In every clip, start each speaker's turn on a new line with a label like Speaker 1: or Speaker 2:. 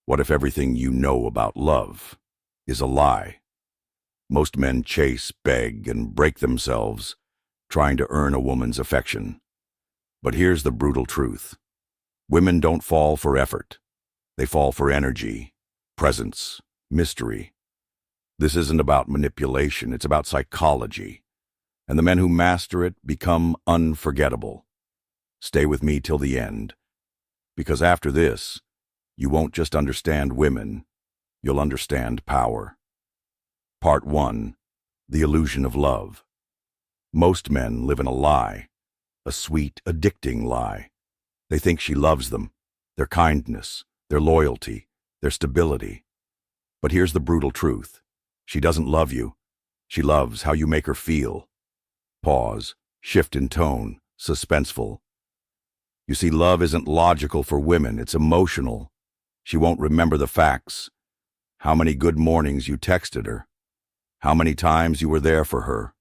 Speaker 1: What if everything you know about love is a lie? Most men chase, beg, and break themselves trying to earn a woman's affection. But here's the brutal truth. Women don't fall for effort. They fall for energy, presence, mystery. This isn't about manipulation, it's about psychology. And the men who master it become unforgettable. Stay with me till the end, because after this, you won't just understand women, you'll understand power. Part 1. The Illusion of Love. Most men live in a lie, a sweet, addicting lie. They think she loves them, their kindness, their loyalty, their stability. But here's the brutal truth. She doesn't love you. She loves how you make her feel. Pause, shift in tone, suspenseful. You see, love isn't logical for women, it's emotional. She won't remember the facts. How many good mornings you texted her. How many times you were there for her.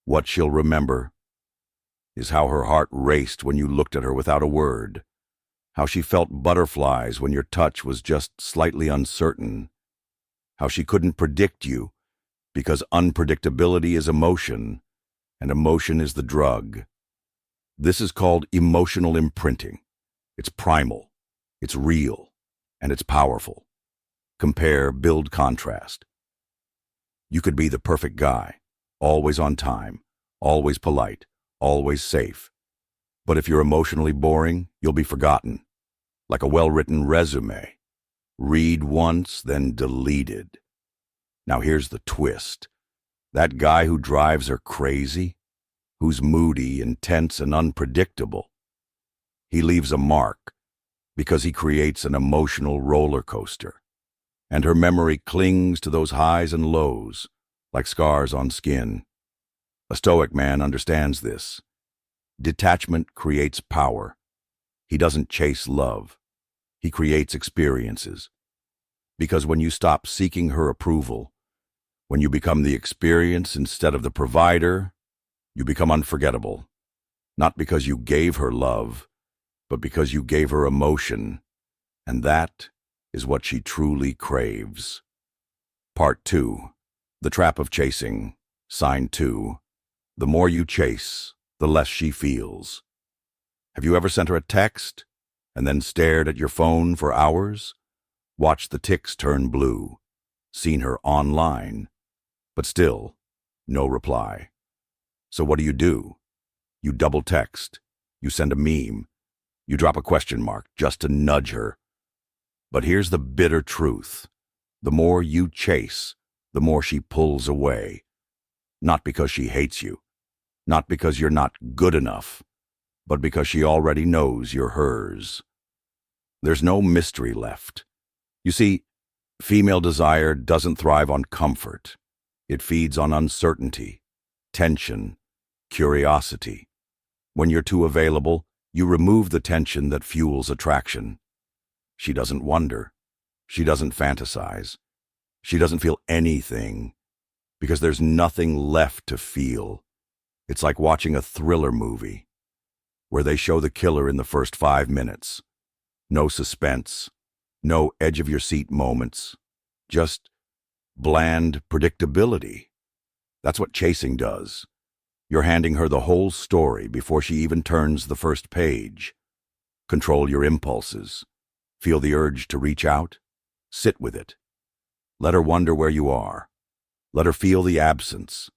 Speaker 1: What she'll remember is how her heart raced when you looked at her without a word. How she felt butterflies when your touch was just slightly uncertain. How she couldn't predict you because unpredictability is emotion, and emotion is the drug. This is called emotional imprinting. It's primal, it's real, and it's powerful. Compare, build contrast. You could be the perfect guy, always on time, always polite, always safe. But if you're emotionally boring, you'll be forgotten. Like a well-written resume. Read once, then deleted. Now here's the twist. That guy who drives her crazy, who's moody, intense, and unpredictable, he leaves a mark because he creates an emotional roller coaster. And her memory clings to those highs and lows, like scars on skin. A Stoic man understands this. Detachment creates power. He doesn't chase love. He creates experiences. Because when you stop seeking her approval, when you become the experience instead of the provider, you become unforgettable. Not because you gave her love, but because you gave her emotion. And that is what she truly craves. Part 2. The Trap of Chasing. Sign 2. The more you chase, the less she feels. Have you ever sent her a text and then stared at your phone for hours? Watched the ticks turn blue. Seen her online, but still, no reply. So what do? You double text. You send a meme. You drop a question mark just to nudge her. But here's the bitter truth. The more you chase, the more she pulls away. Not because she hates you, not because you're not good enough, but because she already knows you're hers. There's no mystery left. You see, female desire doesn't thrive on comfort. It feeds on uncertainty, tension, curiosity. When you're too available, you remove the tension that fuels attraction. She doesn't wonder. She doesn't fantasize. She doesn't feel anything because there's nothing left to feel. It's like watching a thriller movie where they show the killer in the first 5 minutes. No suspense, no edge-of-your-seat moments, just bland predictability. That's what chasing does. You're handing her the whole story before she even turns the first page. Control your impulses. Feel the urge to reach out? Sit with it. Let her wonder where you are. Let her feel the absence.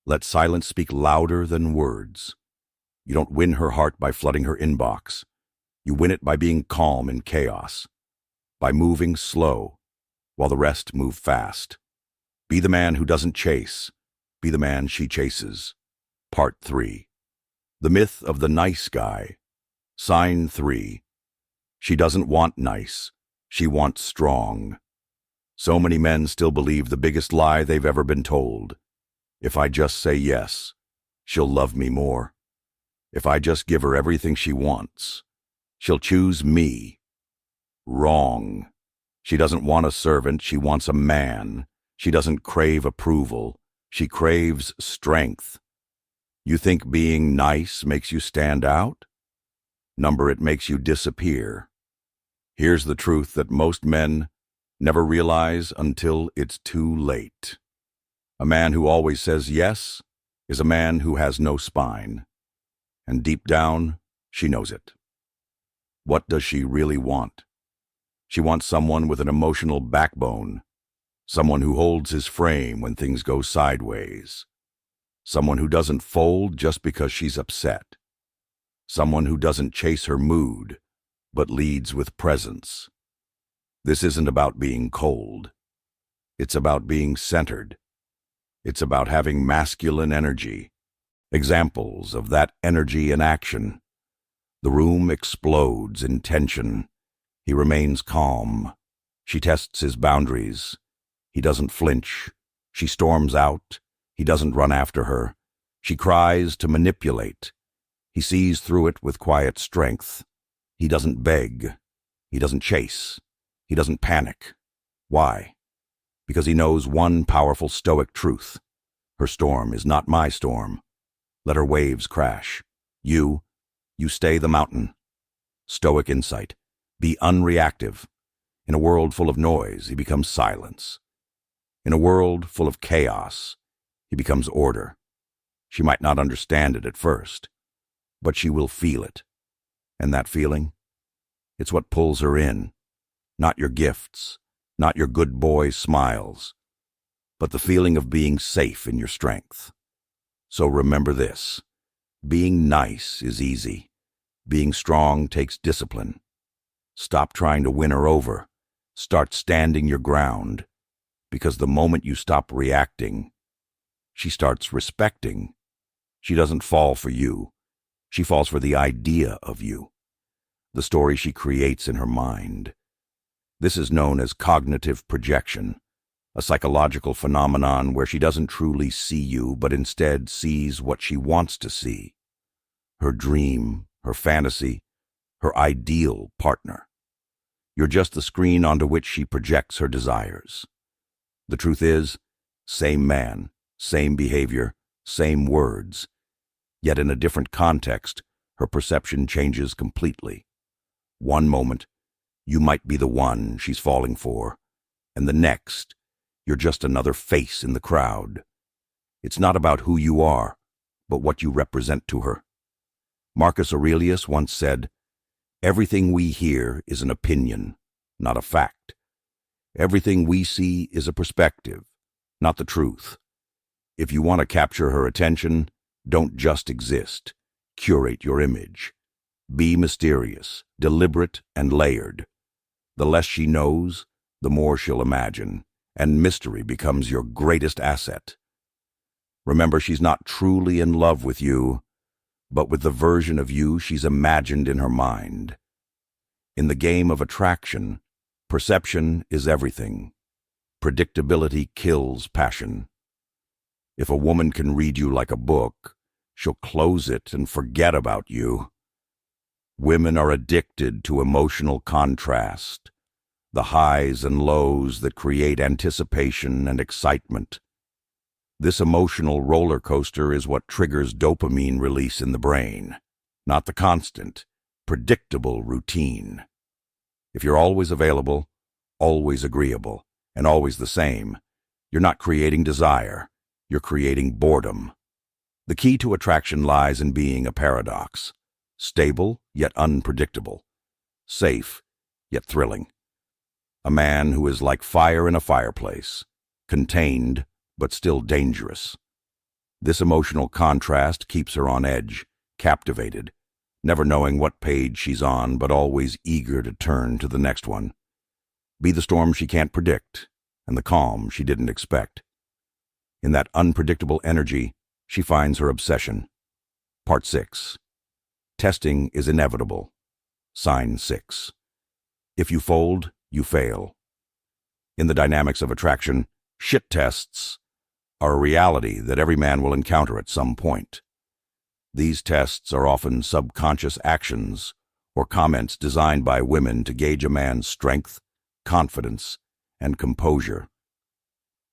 Speaker 1: Let silence speak louder than words. You don't win her heart by flooding her inbox. You win it by being calm in chaos, by moving slow, while the rest move fast. Be the man who doesn't chase. Be the man she chases. Part 3. The Myth of the Nice Guy. Sign 3. She doesn't want nice. She wants strong. So many men still believe the biggest lie they've ever been told. If I just say yes, she'll love me more. If I just give her everything she wants, she'll choose me. Wrong. She doesn't want a servant, she wants a man. She doesn't crave approval, she craves strength. You think being nice makes you stand out? Number, it makes you disappear. Here's the truth that most men never realize until it's too late. A man who always says yes is a man who has no spine, and deep down, she knows it. What does she really want? She wants someone with an emotional backbone, someone who holds his frame when things go sideways, someone who doesn't fold just because she's upset, someone who doesn't chase her mood, but leads with presence. This isn't about being cold. It's about being centered. It's about having masculine energy. Examples of that energy in action. The room explodes in tension. He remains calm. She tests his boundaries. He doesn't flinch. She storms out. He doesn't run after her. She cries to manipulate. He sees through it with quiet strength. He doesn't beg. He doesn't chase. He doesn't panic. Why? Because he knows one powerful Stoic truth. Her storm is not my storm. Let her waves crash. You stay the mountain. Stoic insight. Be unreactive. In a world full of noise, he becomes silence. In a world full of chaos, he becomes order. She might not understand it at first, but she will feel it. And that feeling? It's what pulls her in. Not your gifts, not your good boy smiles, but the feeling of being safe in your strength. So remember this. Being nice is easy. Being strong takes discipline. Stop trying to win her over. Start standing your ground. Because the moment you stop reacting, she starts respecting. She doesn't fall for you. She falls for the idea of you, the story she creates in her mind. This is known as cognitive projection, a psychological phenomenon where she doesn't truly see you, but instead sees what she wants to see. Her dream, her fantasy, her ideal partner. You're just the screen onto which she projects her desires. The truth is, same man, same behavior, same words. Yet in a different context, her perception changes completely. One moment, you might be the one she's falling for, and the next, you're just another face in the crowd. It's not about who you are, but what you represent to her. Marcus Aurelius once said, "Everything we hear is an opinion, not a fact. Everything we see is a perspective, not the truth." If you want to capture her attention, don't just exist. Curate your image. Be mysterious, deliberate, and layered. The less she knows, the more she'll imagine, and mystery becomes your greatest asset. Remember, she's not truly in love with you, but with the version of you she's imagined in her mind. In the game of attraction, perception is everything. Predictability kills passion. If a woman can read you like a book, she'll close it and forget about you. Women are addicted to emotional contrast, the highs and lows that create anticipation and excitement. This emotional roller coaster is what triggers dopamine release in the brain, not the constant, predictable routine. If you're always available, always agreeable, and always the same, you're not creating desire, you're creating boredom. The key to attraction lies in being a paradox. Stable, yet unpredictable. Safe, yet thrilling. A man who is like fire in a fireplace, contained, but still dangerous. This emotional contrast keeps her on edge, captivated, never knowing what page she's on, but always eager to turn to the next one. Be the storm she can't predict, and the calm she didn't expect. In that unpredictable energy, she finds her obsession. Part 6. Testing is inevitable. Sign 6. If you fold, you fail. In the dynamics of attraction, shit tests are a reality that every man will encounter at some point. These tests are often subconscious actions or comments designed by women to gauge a man's strength, confidence, and composure.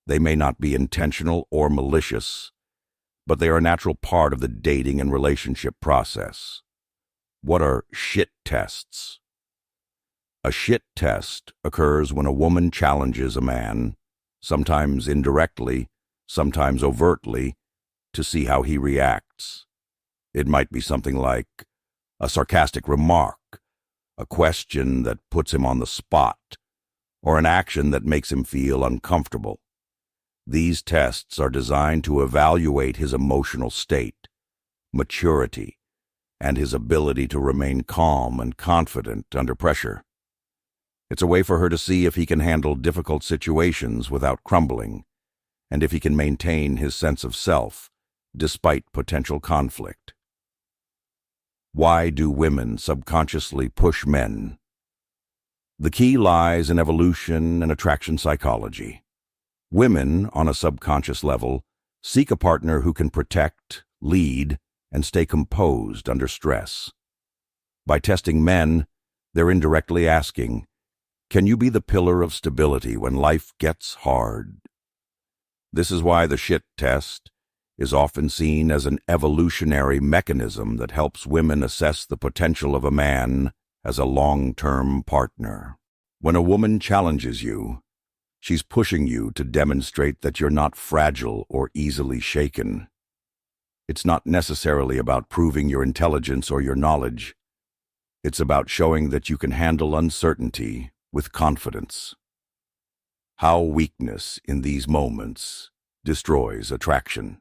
Speaker 1: They may not be intentional or malicious, but they are a natural part of the dating and relationship process. What are shit tests? A shit test occurs when a woman challenges a man, sometimes indirectly, sometimes overtly, to see how he reacts. It might be something like a sarcastic remark, a question that puts him on the spot, or an action that makes him feel uncomfortable. These tests are designed to evaluate his emotional state, maturity, and his ability to remain calm and confident under pressure. It's a way for her to see if he can handle difficult situations without crumbling, and if he can maintain his sense of self despite potential conflict. Why do women subconsciously push men? The key lies in evolution and attraction psychology. Women, on a subconscious level, seek a partner who can protect, lead, and stay composed under stress. By testing men, they're indirectly asking, can you be the pillar of stability when life gets hard? This is why the shit test is often seen as an evolutionary mechanism that helps women assess the potential of a man as a long-term partner. When a woman challenges you, she's pushing you to demonstrate that you're not fragile or easily shaken. It's not necessarily about proving your intelligence or your knowledge. It's about showing that you can handle uncertainty with confidence. How weakness in these moments destroys attraction.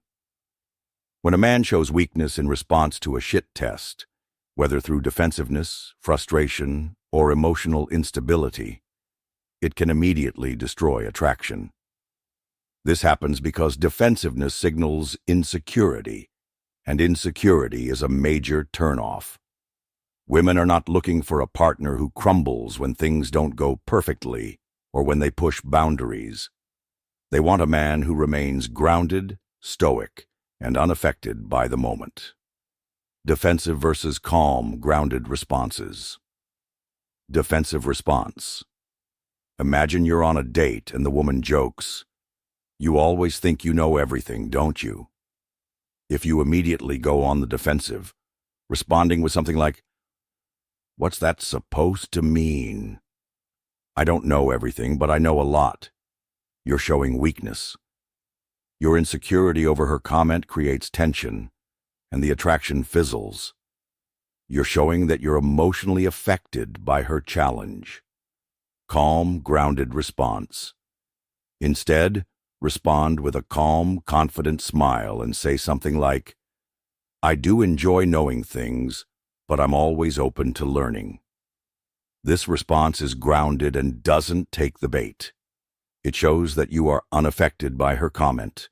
Speaker 1: When a man shows weakness in response to a shit test, whether through defensiveness, frustration, or emotional instability, it can immediately destroy attraction. This happens because defensiveness signals insecurity, and insecurity is a major turnoff. Women are not looking for a partner who crumbles when things don't go perfectly or when they push boundaries. They want a man who remains grounded, stoic, and unaffected by the moment. Defensive versus calm, grounded responses. Defensive response. Imagine you're on a date and the woman jokes, "You always think you know everything, don't you?" If you immediately go on the defensive, responding with something like, "What's that supposed to mean?" "I don't know everything, but I know a lot." You're showing weakness. Your insecurity over her comment creates tension, and the attraction fizzles. You're showing that you're emotionally affected by her challenge. Calm, grounded response. Instead, respond with a calm, confident smile and say something like, "I do enjoy knowing things, but I'm always open to learning." This response is grounded and doesn't take the bait. It shows that you are unaffected by her comment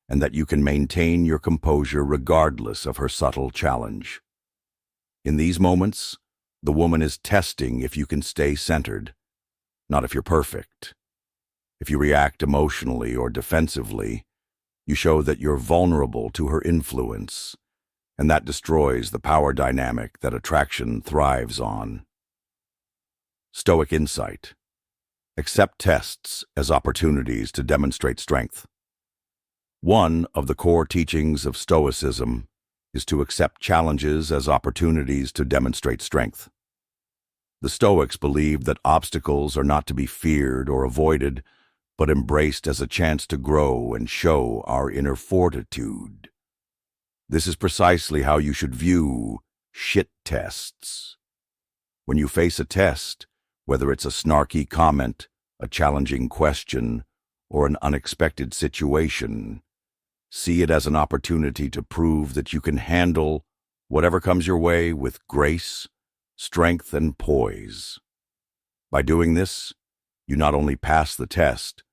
Speaker 1: and that you can maintain your composure regardless of her subtle challenge. In these moments, the woman is testing if you can stay centered, not if you're perfect. If you react emotionally or defensively, you show that you're vulnerable to her influence, and that destroys the power dynamic that attraction thrives on. Stoic insight. Accept tests as opportunities to demonstrate strength. One of the core teachings of Stoicism is to accept challenges as opportunities to demonstrate strength. The Stoics believed that obstacles are not to be feared or avoided, but embraced as a chance to grow and show our inner fortitude. This is precisely how you should view shit tests. When you face a test, whether it's a snarky comment, a challenging question, or an unexpected situation, see it as an opportunity to prove that you can handle whatever comes your way with grace, strength, and poise. By doing this, you not only pass the test,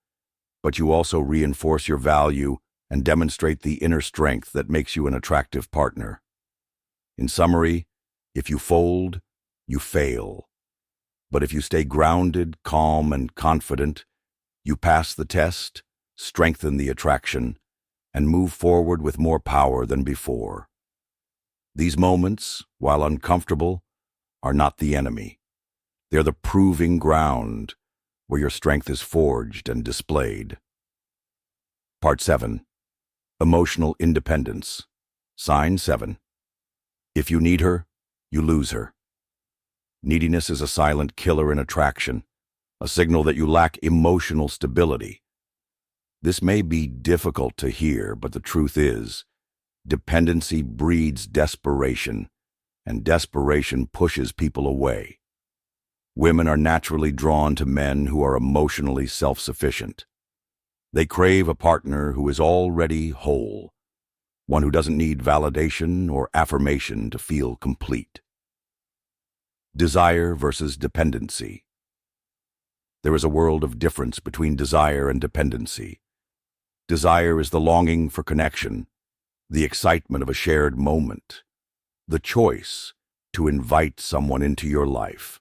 Speaker 1: but you also reinforce your value and demonstrate the inner strength that makes you an attractive partner. In summary, if you fold, you fail. But if you stay grounded, calm, and confident, you pass the test, strengthen the attraction, and move forward with more power than before. These moments, while uncomfortable, are not the enemy. They're the proving ground where your strength is forged and displayed. Part 7. Emotional Independence. Sign 7. If you need her, you lose her. Neediness is a silent killer in attraction, a signal that you lack emotional stability. This may be difficult to hear, but the truth is, dependency breeds desperation, and desperation pushes people away. Women are naturally drawn to men who are emotionally self-sufficient. They crave a partner who is already whole, one who doesn't need validation or affirmation to feel complete. Desire versus dependency. There is a world of difference between desire and dependency. Desire is the longing for connection, the excitement of a shared moment, the choice to invite someone into your life.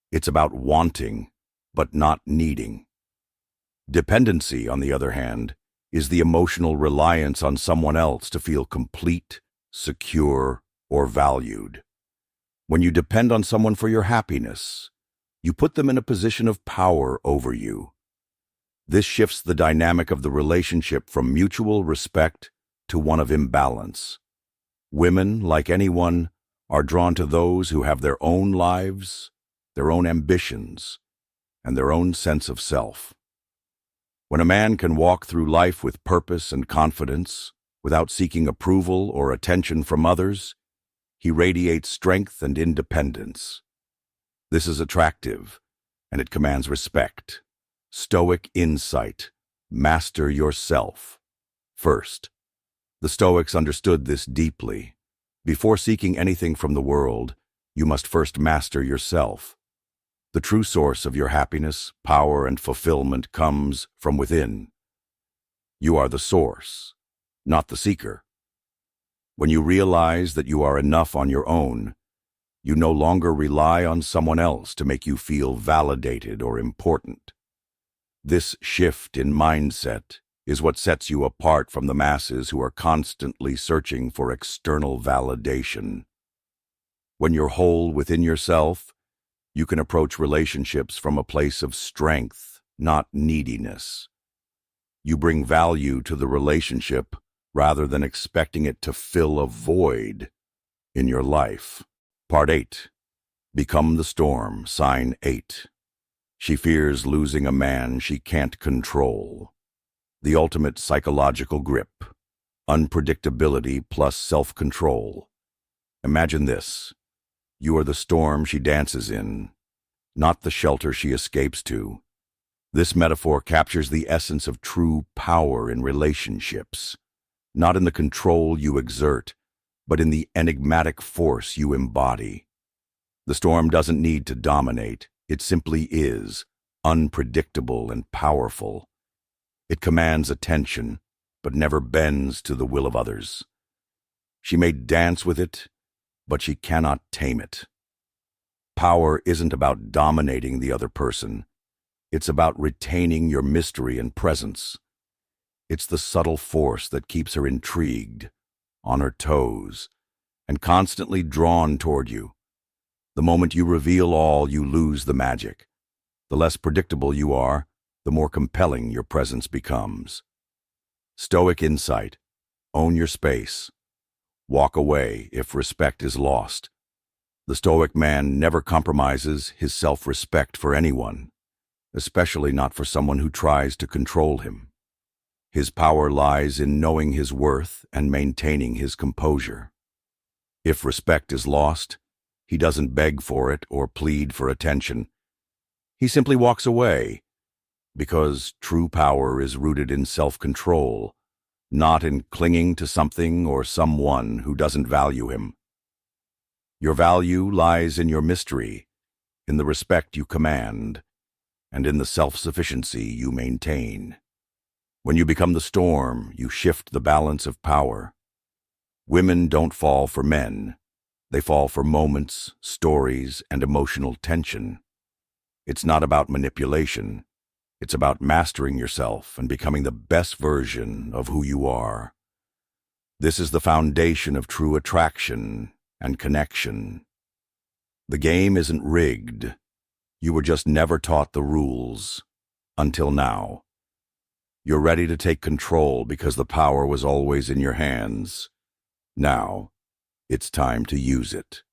Speaker 1: It's about wanting, but not needing. Dependency, on the other hand, is the emotional reliance on someone else to feel complete, secure, or valued. When you depend on someone for your happiness, you put them in a position of power over you. This shifts the dynamic of the relationship from mutual respect to one of imbalance. Women, like anyone, are drawn to those who have their own lives, their own ambitions, and their own sense of self. When a man can walk through life with purpose and confidence, without seeking approval or attention from others, he radiates strength and independence. This is attractive, and it commands respect. Stoic insight: master yourself first. The Stoics understood this deeply. Before seeking anything from the world, you must first master yourself. The true source of your happiness, power, and fulfillment comes from within. You are the source, not the seeker. When you realize that you are enough on your own, you no longer rely on someone else to make you feel validated or important. This shift in mindset is what sets you apart from the masses who are constantly searching for external validation. When you're whole within yourself, you can approach relationships from a place of strength, not neediness. You bring value to the relationship rather than expecting it to fill a void in your life. Part 8. Become the storm. Sign 8. She fears losing a man she can't control. The ultimate psychological grip. Unpredictability plus self-control. Imagine this. You are the storm she dances in, not the shelter she escapes to. This metaphor captures the essence of true power in relationships, not in the control you exert, but in the enigmatic force you embody. The storm doesn't need to dominate. It simply is, unpredictable and powerful. It commands attention, but never bends to the will of others. She may dance with it, but she cannot tame it. Power isn't about dominating the other person. It's about retaining your mystery and presence. It's the subtle force that keeps her intrigued, on her toes, and constantly drawn toward you. The moment you reveal all, you lose the magic. The less predictable you are, the more compelling your presence becomes. Stoic insight: own your space. Walk away if respect is lost. The Stoic man never compromises his self-respect for anyone, especially not for someone who tries to control him. His power lies in knowing his worth and maintaining his composure. If respect is lost, he doesn't beg for it or plead for attention. He simply walks away, because true power is rooted in self-control, not in clinging to something or someone who doesn't value him. Your value lies in your mystery, in the respect you command, and in the self-sufficiency you maintain. When you become the storm, you shift the balance of power. Women don't fall for men. They fall for moments, stories, and emotional tension. It's not about manipulation. It's about mastering yourself and becoming the best version of who you are. This is the foundation of true attraction and connection. The game isn't rigged. You were just never taught the rules, until now. You're ready to take control because the power was always in your hands. Now, it's time to use it.